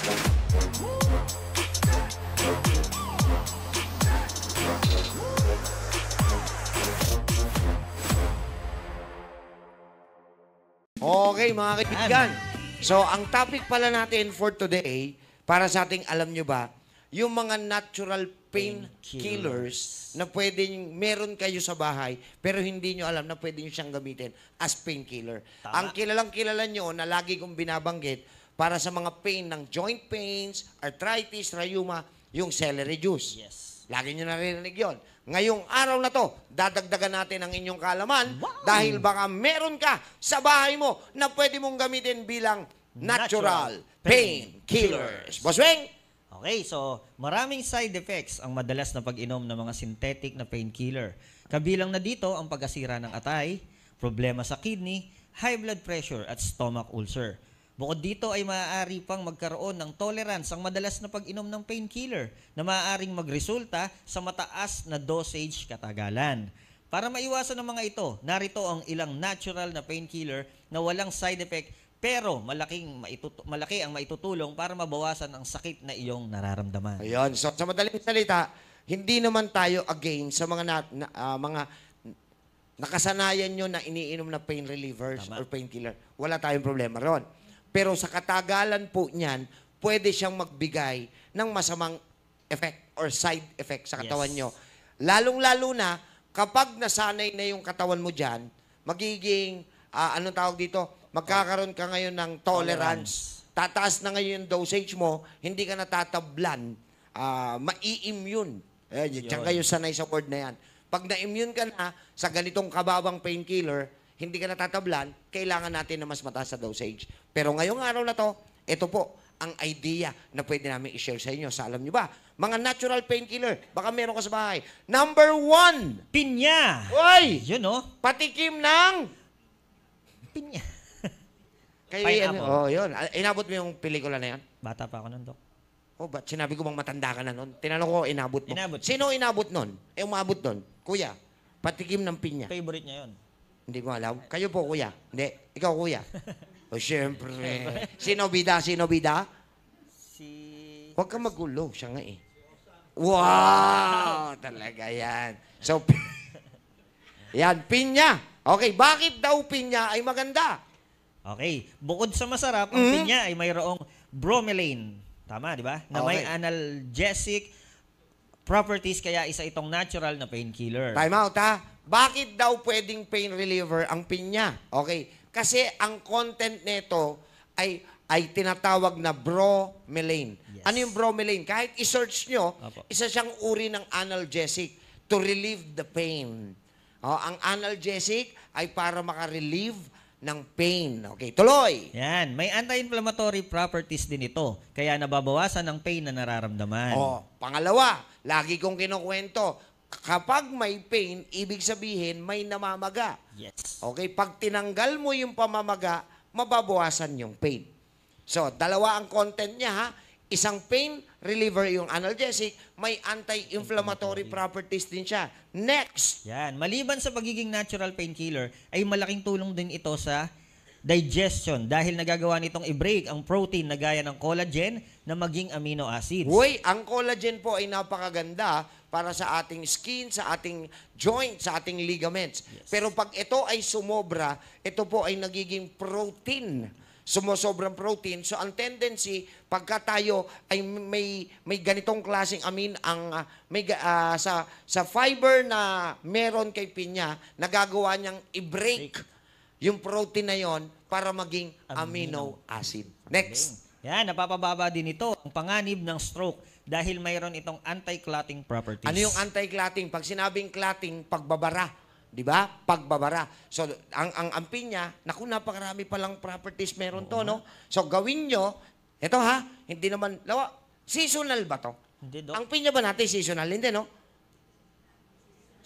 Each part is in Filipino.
Okay, mga kaibigan. So, ang topic pala natin for today, para sa ating alam nyo ba, yung mga natural pain killers na pwedeng meron kayo sa bahay, pero hindi nyo alam na pwede nyo siyang gamitin as painkiller. Ang kilalang-kilala nyo na lagi kong binabanggit para sa mga pain ng joint pains, arthritis, rheuma, yung celery juice. Yes. Lagi nyo naririnig yun. Ngayong araw na to, dadagdagan natin ang inyong kaalaman dahil baka meron ka sa bahay mo na pwede mong gamitin bilang natural pain killers. Boss Weng? Okay, so maraming side effects ang madalas na pag-inom ng mga synthetic na painkiller. Kabilang na dito ang pagkasira ng atay, problema sa kidney, high blood pressure at stomach ulcer. Bukod dito ay maaari pang magkaroon ng tolerance ang madalas na pag-inom ng painkiller na maaaring magresulta sa mataas na dosage katagalan. Para maiwasan ang mga ito, narito ang ilang natural na painkiller na walang side effect pero malaki ang maitutulong para mabawasan ang sakit na iyong nararamdaman. Ayun. So, sa madaling salita, hindi naman tayo against sa mga mga nakasanayan nyo na iniinom na pain relievers or painkiller. Wala tayong problema ron. Pero sa katagalan po niyan, pwede siyang magbigay ng masamang effect or side effect sa katawan nyo. Lalong-lalo na kapag nasanay na yung katawan mo dyan, magiging, anong tawag dito, magkakaroon ka ngayon ng tolerance. Tataas na ngayon yung dosage mo, hindi ka natatablan, mai-immune. Diyan kayo sanay sa word na yan. Pag na-immune ka na sa ganitong kababang painkiller, hindi ka natatablan, kailangan natin na mas mataas sa dosage. Pero ngayong araw na to, ito po ang idea na pwede namin i-share sa inyo. Sa alam nyo ba, mga natural painkiller, baka meron ka sa bahay. Number 1! Pinya! Uy! Yun, no? Patikim ng... Pinya. Pineapple. Yun. Inabot mo yung pelikula na yan? Bata pa ako nun, Dok. Ba't sinabi ko bang matanda ka na nun? Tinanong ko, inabot mo. Inabot. Sino inabot nun? Umabot nun? Kuya, patikim ng pinya. Favorite niya yun. Hindi ko alam. Kayo po, kuya. Hindi. Ikaw, kuya. O, syempre. Sino bida? Sino bida? Huwag ka magulo. Siya nga eh. Wow! Talaga yan. So, yan, pinya. Okay, bakit daw pinya ay maganda? Okay. Bukod sa masarap, ang pinya ay mayroong bromelain. Tama, di ba? Na may analgesic properties, kaya isa itong natural na painkiller. Time out, ha? Bakit daw pwedeng pain reliever ang pinya? Okay. Kasi ang content nito ay tinatawag na bromelain. Yes. Ano yung bromelain? Kahit i-search nyo, isa siyang uri ng analgesic to relieve the pain. Ang analgesic ay para makarelieve ng pain. Okay, tuloy. Yan. May anti-inflammatory properties din ito. Kaya nababawasan ang pain na nararamdaman. Pangalawa, lagi kong kinukwento, kapag may pain, ibig sabihin may namamaga. Yes. Okay, pag tinanggal mo yung pamamaga, mababawasan yung pain. So, dalawa ang content niya, ha? Isang pain reliever yung analgesic, may anti-inflammatory properties din siya. Next! Yan. Maliban sa pagiging natural painkiller, ay malaking tulong din ito sa digestion dahil nagagawa nitong i-break ang protein na gaya ng collagen na maging amino acids. Uy, ang collagen po ay napakaganda para sa ating skin, sa ating joint, sa ating ligaments. Yes. Pero pag ito ay sumobra, ito po ay nagiging protein. Sumosobrang protein. So, ang tendency, pagka tayo ay may ganitong klaseng sa fiber na meron kay pinya, nagagawa niyang i-break yung protein na yon para maging amino acid. Next. Yan, napapababa din ito ang panganib ng stroke dahil mayroon itong anti-clotting properties. Ano yung anti-clotting? Pag sinabing clotting, pagbabara. Di ba? Pagbabara. So, ang pinya, naku, napakarami palang properties meron to, no? So, gawin nyo, ito ha, hindi naman, seasonal ba to? Hindi, Dok. Ang pinya ba natin seasonal? Hindi, no?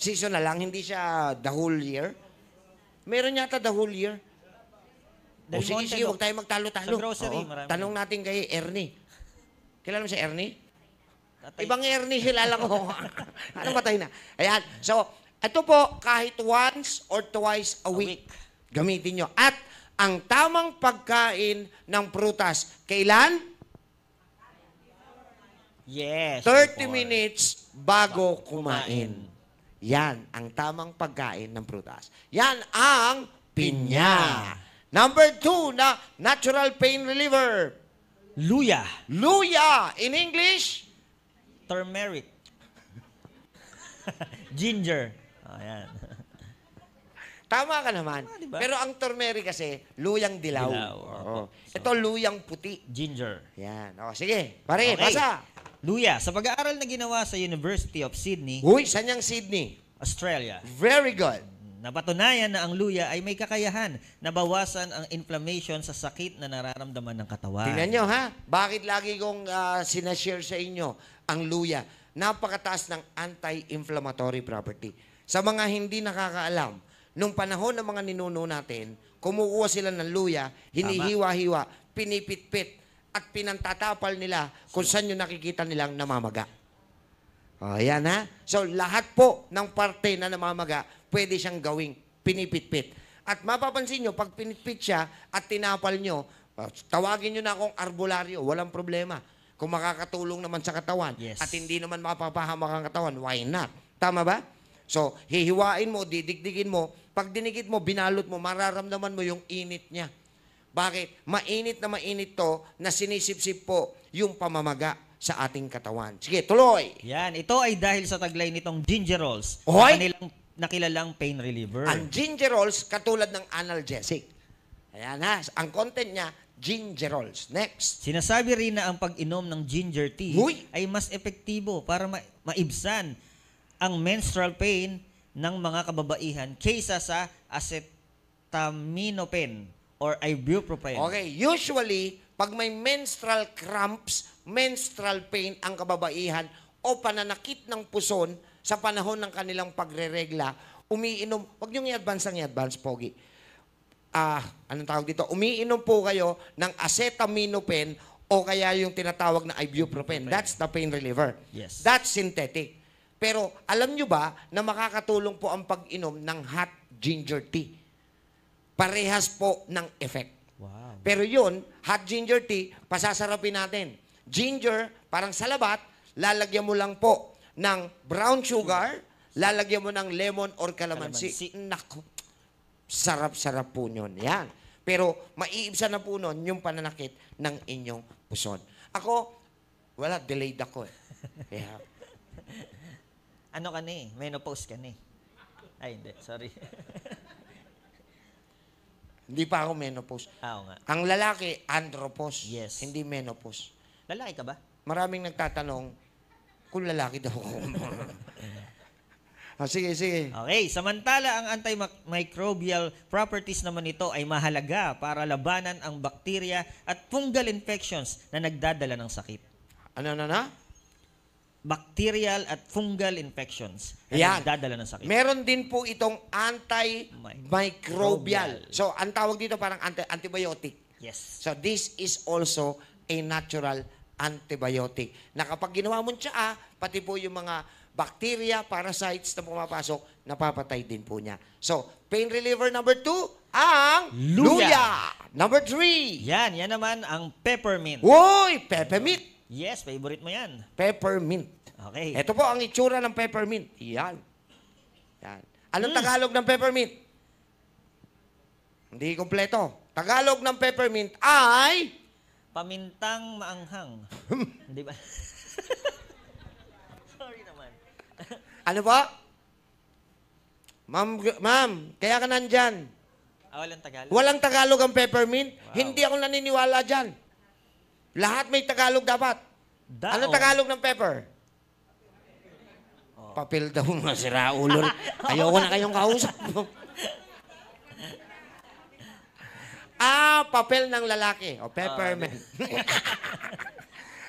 Seasonal lang, hindi siya the whole year. Meron yata the whole year. Sige, huwag tayo magtalo-talo. Sa grocery, marami. Tanong natin kay Ernie. Kilala mo si Ernie? Ibang Ernie kilala ko. Ano patay na? Ayan. So, ito po, kahit once or twice a week, gamitin nyo. At ang tamang pagkain ng prutas, kailan? Yes. 30 before. minutes bago kumain. Yan ang tamang pagkain ng prutas. Yan ang pinya. Number 2 na natural pain reliever. Luya. Luya. In English, Turmeric. Ginger. Ayan. tama ka naman. diba? Pero ang turmeric kasi, luyang dilaw. Dilaw, Oo. okay. Ito, luyang puti. Ginger. Yan. O, sige. Pare, Okay. basa. Luya. Sa pag-aaral na ginawa sa University of Sydney, Uy, saan yung Sydney? Australia, Very good. napatunayan na ang luya ay may kakayahan na bawasan ang inflammation sa sakit na nararamdaman ng katawan. Tingnan nyo, ha? Bakit lagi kong sinashare sa inyo ang luya? Napakataas ng anti-inflammatory property. Sa mga hindi nakakaalam, nung panahon ng mga ninuno natin, kumukuha sila ng luya, hinihiwa-hiwa, pinipit-pit, at pinantatapal nila kung saan yung nakikita nilang namamaga. O, yan ha? So, lahat po ng parte na namamaga, pwede siyang gawing pinipit-pit. At mapapansin nyo, pag pinipit siya at tinapal nyo, tawagin nyo na akong arbolaryo, walang problema. Kung makakatulong naman sa katawan Yes. at hindi naman mapapahamak ang katawan, why not? Tama ba? So, hihiwain mo, didikdikin mo, pag dinikit mo, binalot mo, mararamdaman mo yung init niya. Bakit? Mainit na mainit to na sinisip-sip po yung pamamaga sa ating katawan. Sige, tuloy! Yan, ito ay dahil sa taglay nitong gingerols, Oy! na kanilang nakilalang pain reliever. Ang gingerols, katulad ng analgesic. Ayan ha, ang content niya, gingerols. Next. Sinasabi rin na ang pag-inom ng ginger tea Uy! ay mas epektibo para maibsan ang menstrual pain ng mga kababaihan kaysa sa acetaminophen or ibuprofen. Okay, usually, pag may menstrual cramps, menstrual pain ang kababaihan o pananakit ng puson sa panahon ng kanilang pagreregla, umiinom, wag niyong i-advance, Pogi. Anong tawag dito? Umiinom po kayo ng acetaminophen o kaya yung tinatawag na ibuprofen. That's the pain reliever. Yes. That's synthetic. Pero alam nyo ba na makakatulong po ang pag-inom ng hot ginger tea? Parehas po ng effect. Wow. Pero yun, hot ginger tea, pasasarapin natin. Ginger, parang salabat, lalagyan mo lang po ng brown sugar, lalagyan mo ng lemon or calamansi. Naku, sarap-sarap po yun. Yan. Pero maiibsan na po nun yung pananakit ng inyong puson. Ako, wala, delayed ako eh. Kaya, Ano ka ni? Menopause ka ni? Ay, hindi. Sorry. hindi pa ako menopause. Oo nga. Ang lalaki, andropause. Yes. Hindi menopause. Lalaki ka ba? Maraming nagtatanong kung lalaki daw ako. Sige, sige. Okay, samantala ang antimicrobial properties naman nito ay mahalaga para labanan ang bakterya at fungal infections na nagdadala ng sakit. Ano? Bacterial at fungal infections na Yan. nagdadala ng sakit. Meron din po itong antimicrobial. So, ang tawag dito parang antibiotic. Yes. So, this is also a natural antibiotic. Na kapag ginawa mo siya, pati po yung mga bacteria, parasites na pumapasok, napapatay din po niya. So, pain reliever number 2, ang luya. Number 3. Yan naman ang peppermint. Uy, peppermint. Yes, favorite mo yan. Peppermint. Okay. Ito po ang itsura ng peppermint. Yan. Anong Tagalog ng peppermint? Hindi kompleto. Tagalog ng peppermint ay... Pamintang maanghang. Di ba? Sorry naman. Ano po? Ma'am, kaya ka nandyan. Walang Tagalog. Walang Tagalog ang peppermint. Wow. Hindi ako naniniwala dyan. Lahat may Tagalog dapat. Daon. Ano Tagalog ng pepper? Papel daw mga siraulo. Ayoko na kayong kausap. Papel ng lalaki. O, peppermint.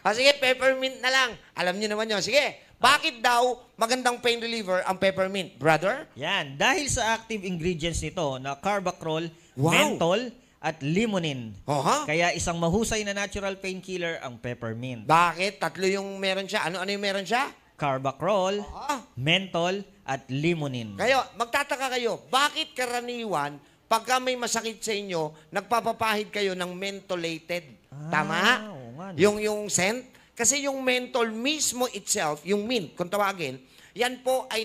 Sige, peppermint na lang. Alam niyo naman yun. Sige, bakit daw magandang pain reliever ang peppermint, brother? Yan. Dahil sa active ingredients nito na carbacrol, Wow. menthol, at limonene. Oha? Kaya isang mahusay na natural painkiller ang peppermint. Bakit? Tatlo yung meron siya. Ano yung meron siya? Carbacrol, Ah. menthol, at limonene. Kayo, magtataka kayo, bakit karaniwan, pagka may masakit sa inyo, nagpapapahid kayo ng mentholated? Tama? oo nga, no. Yung scent? Kasi yung menthol mismo itself, yung mint, kung tawagin, yan po ay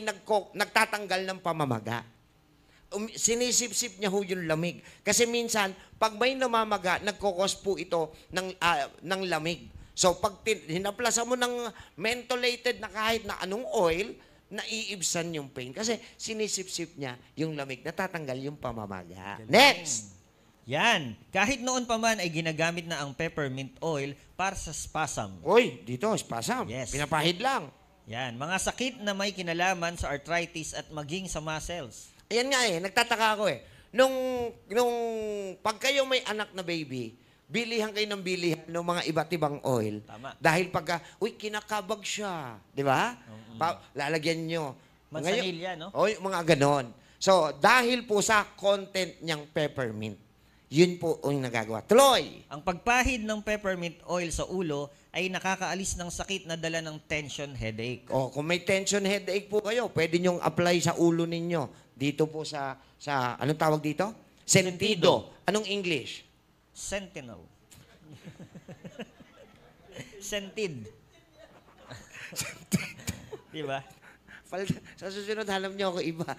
nagtatanggal ng pamamaga. Sinisip-sip niya ho yung lamig. Kasi minsan, pag may namamaga, nagkukos po ito ng lamig. So, pag hinaplasan mo ng mentholated na kahit na anong oil, naiibsan yung pain. Kasi sinisip-sip niya yung lamig, natatanggal yung pamamaga. Next! Yan. Kahit noon pa man ay ginagamit na ang peppermint oil para sa spasm. Uy, dito, spasm. Yes. Pinapahid lang. Yan. Mga sakit na may kinalaman sa arthritis at maging sa muscles. Ayan nga nagtataka ako Nung pag kayo may anak na baby, bilihan kayo ng bilihan ng mga iba't ibang oil. Tama. Dahil kinakabag siya. Di ba? Lalagyan nyo. Mansanilya, no? O, mga ganon. So, dahil po sa content niyang peppermint, yun po ang nagagawa. Tuloy! Ang pagpahid ng peppermint oil sa ulo ay nakakaalis ng sakit na dala ng tension headache. O, kung may tension headache po kayo, pwede nyong apply sa ulo ninyo. Dito po sa anong tawag dito? Sentido. Anong English? Sentinel. Sentid. Diba? Sa susunod, alam nyo ako iba.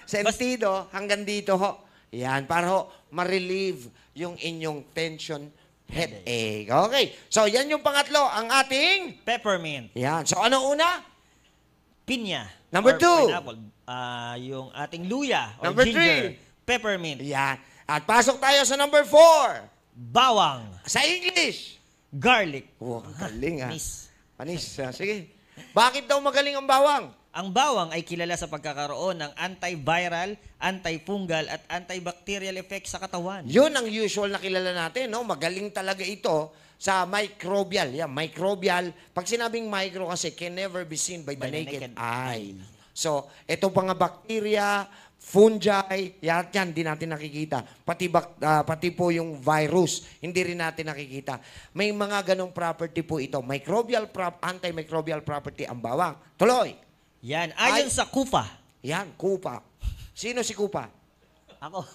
Sentido, hanggang dito ho. Yan, para ho, ma-relieve yung inyong tension headache. Okay. So, yan yung pangatlo, ang ating... Peppermint. Yan. So, ano una? Pinya. Number or 2. Pineapple. Yung ating luya or Number ginger. 3. Peppermint. Yan. At pasok tayo sa number 4. Bawang. Sa English. Garlic. Oh, ang galing ha. Panis. Panis. Sige. Bakit daw magaling ang bawang? Ang bawang ay kilala sa pagkakaroon ng antiviral, antifungal at antibacterial effect sa katawan. Yun ang usual na kilala natin, no? Magaling talaga ito sa microbial. Yan, microbial. Pag sinabing micro kasi can never be seen by the naked eye. So, ito pa nga bacteria, fungi, yan di natin nakikita. Pati po yung virus, hindi rin natin nakikita. May mga ganong property po ito. Antimicrobial property ang bawang. Tuloy! Yan. Ayon sa KUPA. Yan, kupa. Sino si kupa? Ako.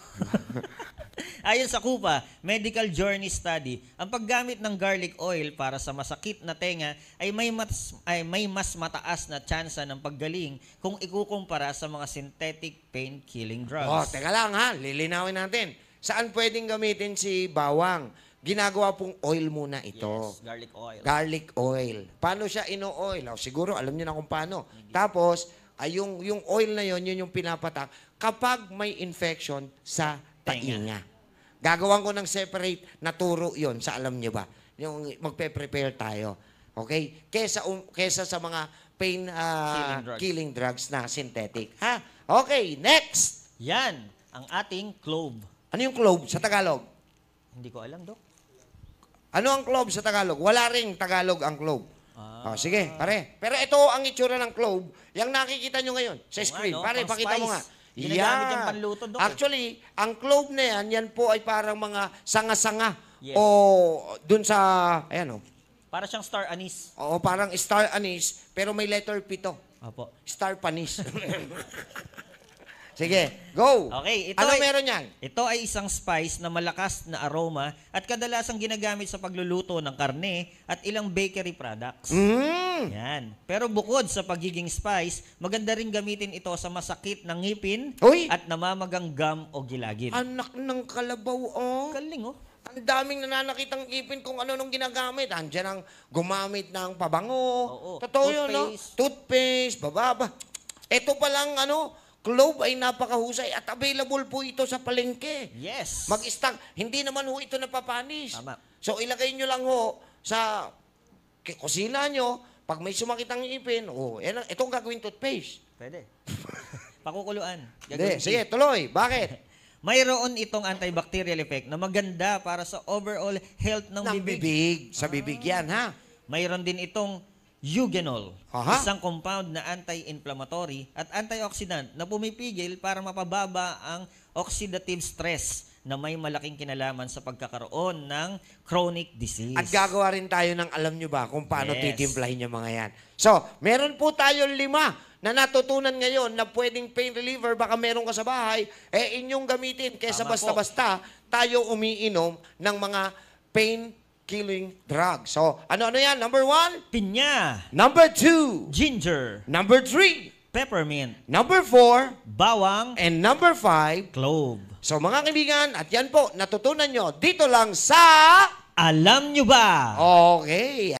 Ayon sa KUPA, Medical Journey Study, ang paggamit ng garlic oil para sa masakit na tenga ay may mas mataas na tsansa ng paggaling kung ikukumpara sa mga synthetic pain-killing drugs. Oh, teka lang ha, lilinawin natin. Saan pwedeng gamitin si bawang? Ginagawa pong oil muna ito. Yes, garlic oil. Garlic oil. Paano siya ino-oil? Oh, siguro alam niyo na kung paano. Tapos, yung oil na yon, yun yung pinapatak kapag may infection sa tainga. Gagawan ko ng separate na turo yon sa alam niyo ba? Yung magpe-prepare tayo. Okay? Kesa sa mga pain killing drugs na synthetic. Ha? Okay, next. Yan, ang ating clove. Ano yung clove sa Tagalog? Hindi ko alam, Dok. Ano ang clove sa Tagalog? Wala ring Tagalog ang clove. Oh, sige, pare. Pero ito ang itsura ng clove. Yung nakikita nyo ngayon sa screen. Ano, Pare, pang pakita mo spice. nga. Ginagamit yung panluto, Dok. Actually, ang clove na yan po ay parang mga sanga-sanga. Yes. O dun sa, ayan o. Para siyang star anise. O parang star anise, pero may letter P to. Opo. Star panis. Sige, go. Okay, ito Ano ay- meron yan? Ito ay isang spice na malakas na aroma at kadalasang ginagamit sa pagluluto ng karne at ilang bakery products. Yan. Pero bukod sa pagiging spice, maganda rin gamitin ito sa masakit ng ngipin Uy! at namamagang gum o gilagid. Anak ng kalabaw, oh. Galing, oh. Ang daming nananakitang ipin kung ano nung ginagamit. Andiyan ang gumamit ng pabango. Oo. Totoo yun, no? Toothpaste, bababa. Ito palang, clove ay napakahusay at available po ito sa palengke. Yes. Mag-stock. Hindi naman ho ito napapanis. Tama. So, ilagay nyo lang ho sa kusina nyo. Pag may sumakit ang ipin, itong gagawin toothpaste. Pwede. Pakukuluan. Hindi. Sige, tuloy. Bakit? Mayroon itong antibacterial effect na maganda para sa overall health ng Ng bibig. bibig. Sa bibig yan, ha? Mayroon din itong eugenol, Aha. isang compound na anti-inflammatory at antioxidant na pumipigil para mapababa ang oxidative stress na may malaking kinalaman sa pagkakaroon ng chronic disease. At gagawa rin tayo ng alam nyo ba kung paano Yes. titimplahin yung mga yan. So, meron po tayo 5 na natutunan ngayon na pwedeng pain reliever, baka meron ka sa bahay, inyong gamitin. Kesa Tama basta-basta tayo umiinom ng mga pain killing drug. So, ano-ano yan? Number 1, Pinya, number 2, ginger, number 3, peppermint, number 4, bawang, and number 5. clove. So, mga kaibigan, at yan po, natutunan nyo dito lang sa... Alam nyo ba? Okay,